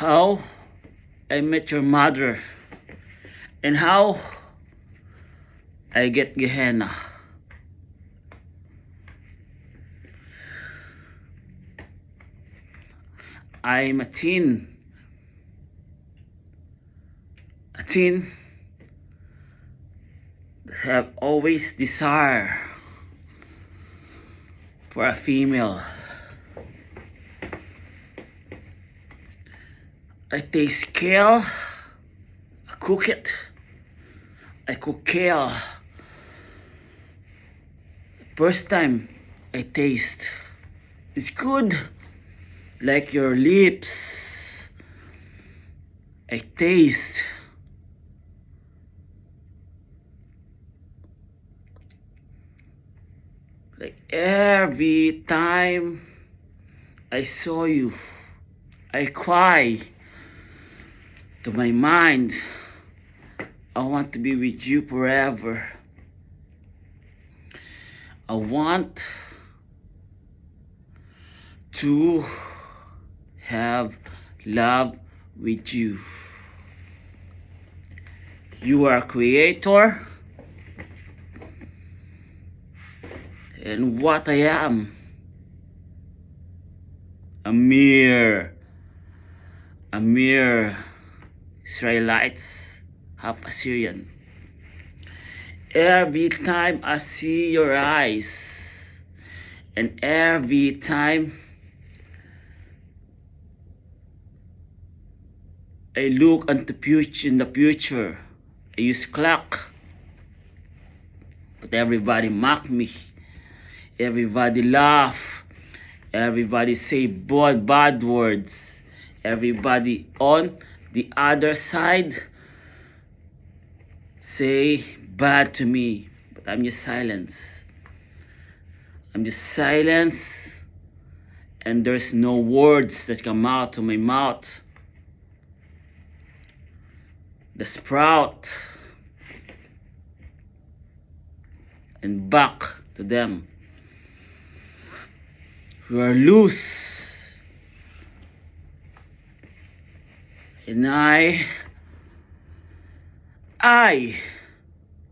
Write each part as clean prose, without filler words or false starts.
how I met your mother, and how I get Gehenna. I'm a teen that have always desire for a female. I taste kale, I cook it. I cook kale. First time I taste, it's good, like your lips. I taste. Like every time I saw you, I cry to my mind. I want to be with you forever. I want to have love with you. You are a creator, and what I am, a mere Israelites, half Assyrian. Every time I see your eyes, and every time I look into in the future, I use clock, but everybody mock me, everybody laugh, everybody say bad words, everybody on the other side say bad to me, but I'm just silence. I'm just silence, and there's no words that come out of my mouth. The sprout and back to them. We are loose, and I,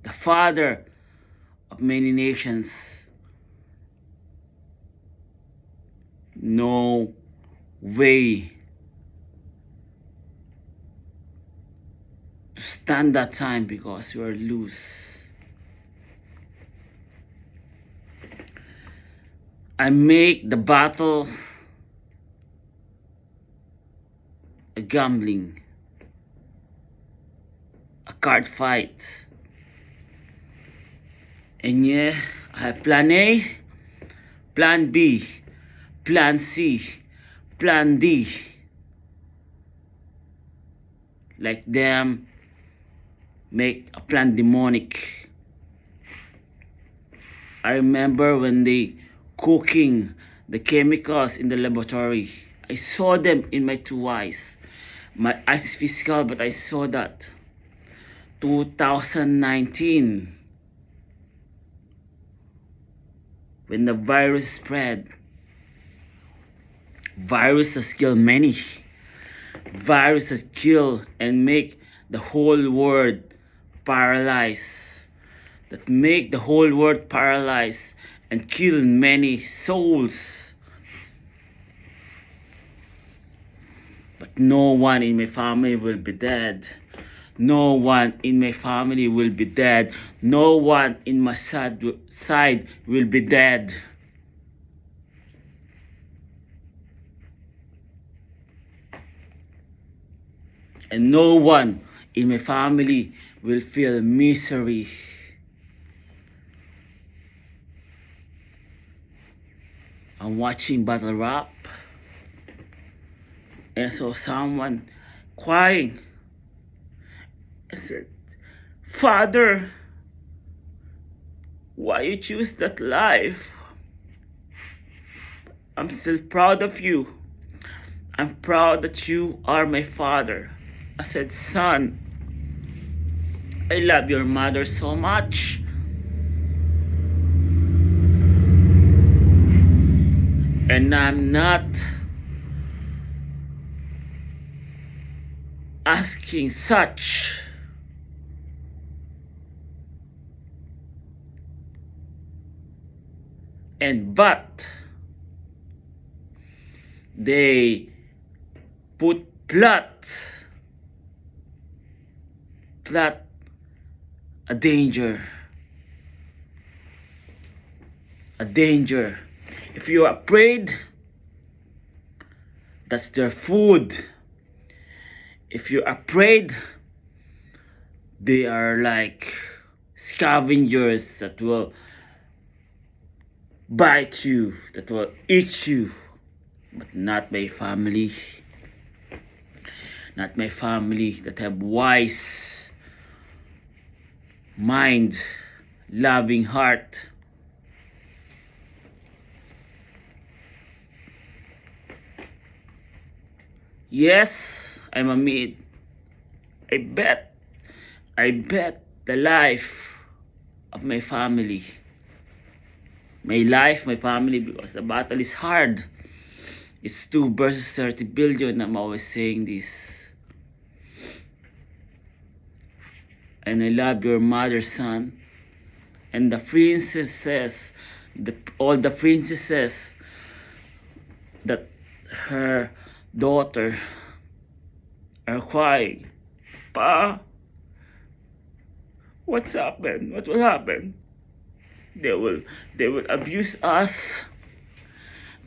the father of many nations, no way to stand that time because you are loose. I make the battle a gambling, a card fight. And yeah, I have plan A, plan B, plan C, plan D. Like them make a plan demonic. I remember when they cooking the chemicals in the laboratory. I saw them in my two eyes. My eyes is physical, but I saw that. 2019, when the virus spread. Virus has killed many. Virus has killed and make the whole world paralyzed. That make the whole world paralyzed and kill many souls. But no one in my family will be dead. No one in my family will be dead. No one in my side will be dead. And no one in my family will feel misery. I'm watching battle rap, and I saw someone crying. I said, Father, why you choose that life? I'm still proud of you. I'm proud that you are my father. I said, son, I love your mother so much. And I'm not asking such. And but they put plot a danger. A danger. If you're afraid, that's their food. If you're afraid, they are like scavengers that will bite you, that will eat you. But not my family. Not my family that have wise mind, loving heart. Yes, I'm a mid. I bet the life of my family. My life, my family, because the battle is hard. It's 2 versus 30 billion. I'm always saying this. And I love your mother, son. And the princesses, all the princesses that her daughter are crying. Pa, what's happened? What will happen? They will abuse us.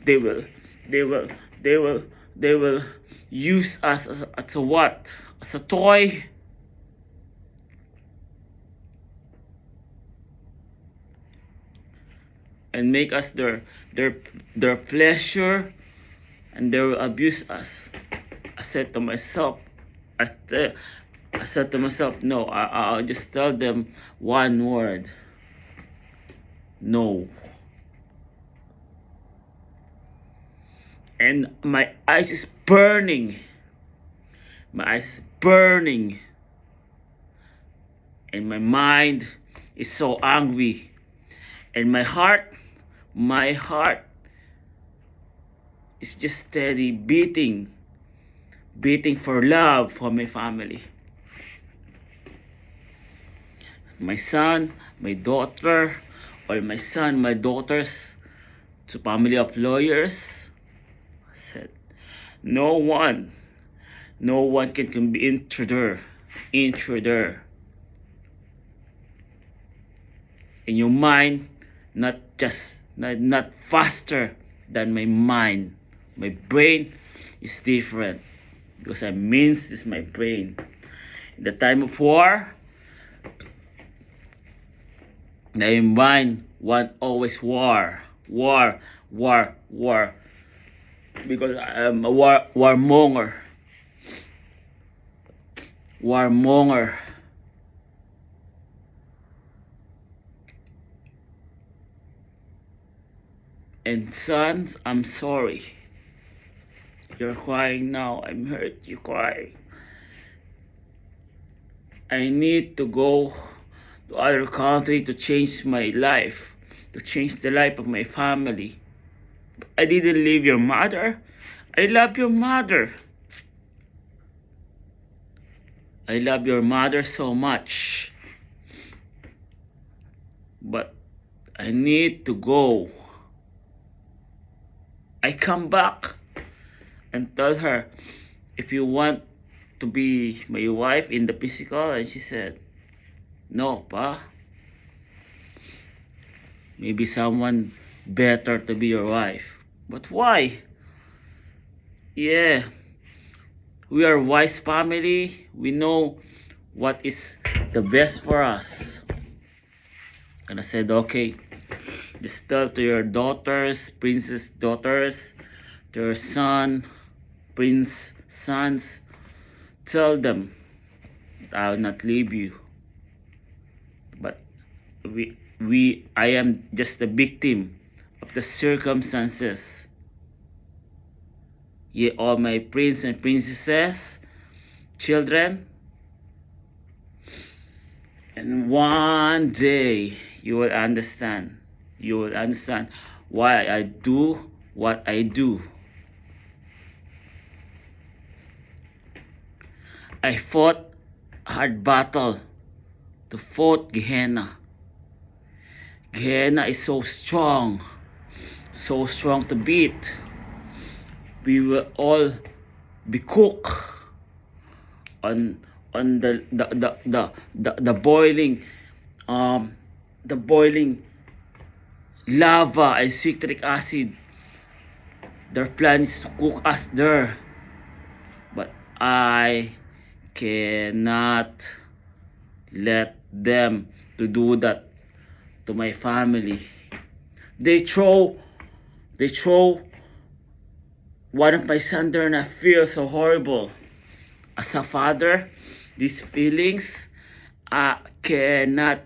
They will use us as a what? As a toy. And make us their pleasure, and they will abuse us. I said to myself, no, I'll just tell them one word. No. And my eyes is burning. My eyes is burning. And my mind is so angry. And my heart is just steady beating for love for my family. My son, my daughter, or my son, my daughters, to family of lawyers, said, no one can be intruder in your mind, not faster than my mind. My brain is different because I means this my brain. In the time of war, my mind want always war. Because I'm a warmonger. And sons, I'm sorry. You're crying now. I'm hurt. You cry. I need to go to other country to change my life, to change the life of my family. I didn't leave your mother. I love your mother. I love your mother so much. But I need to go. I come back and tell her, if you want to be my wife in the physical, and she said, no, pa. Maybe someone better to be your wife. But why? Yeah, we are wise family. We know what is the best for us. And I said, okay, just tell to your daughters, princess daughters, to your son, prince sons, tell them that I will not leave you. But I am just a victim of the circumstances. Ye all my prince and princesses, children, and one day you will understand. You will understand why I do what I do. I fought a hard battle to fought Gehenna. Gehenna is so strong to beat. We will all be cooked on the boiling the boiling lava and citric acid. Their plan is to cook us there, but I cannot let them to do that to my family. They throw one of my son there, and I feel so horrible. As a father, these feelings, I cannot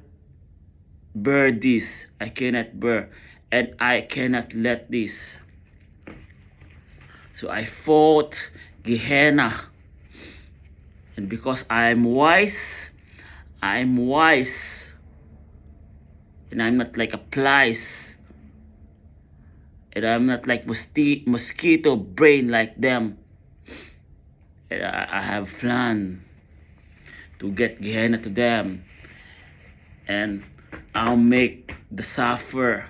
bear this. I cannot bear, and I cannot let this. So I fought Gehenna, and because I'm wise, and I'm not like a flies, and I'm not like mosquito brain like them. And I have plan to get Gehenna to them, and I'll make the suffer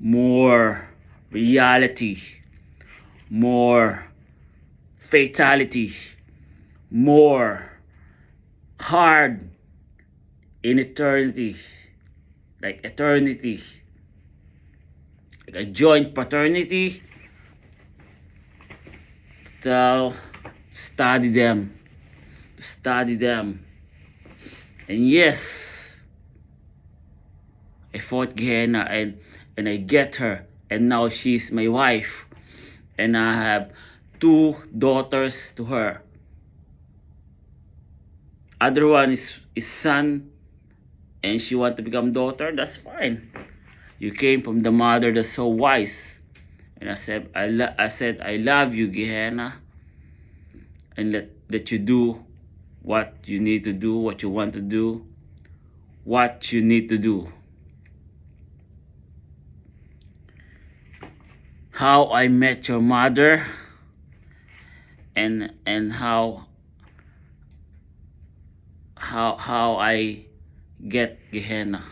more reality, more fatality, more hard in eternity, like eternity, like a joint paternity. To study them, and yes, I fought Gehenna, and I get her, and now she's my wife, and I have 2 daughters to her. Other one is son, and she want to become daughter. That's fine. You came from the mother that's so wise. And I said I love you, Gehenna, and let you do what you need to do, what you want to do, what you need to do. How I met your mother, and how I get Gehenna.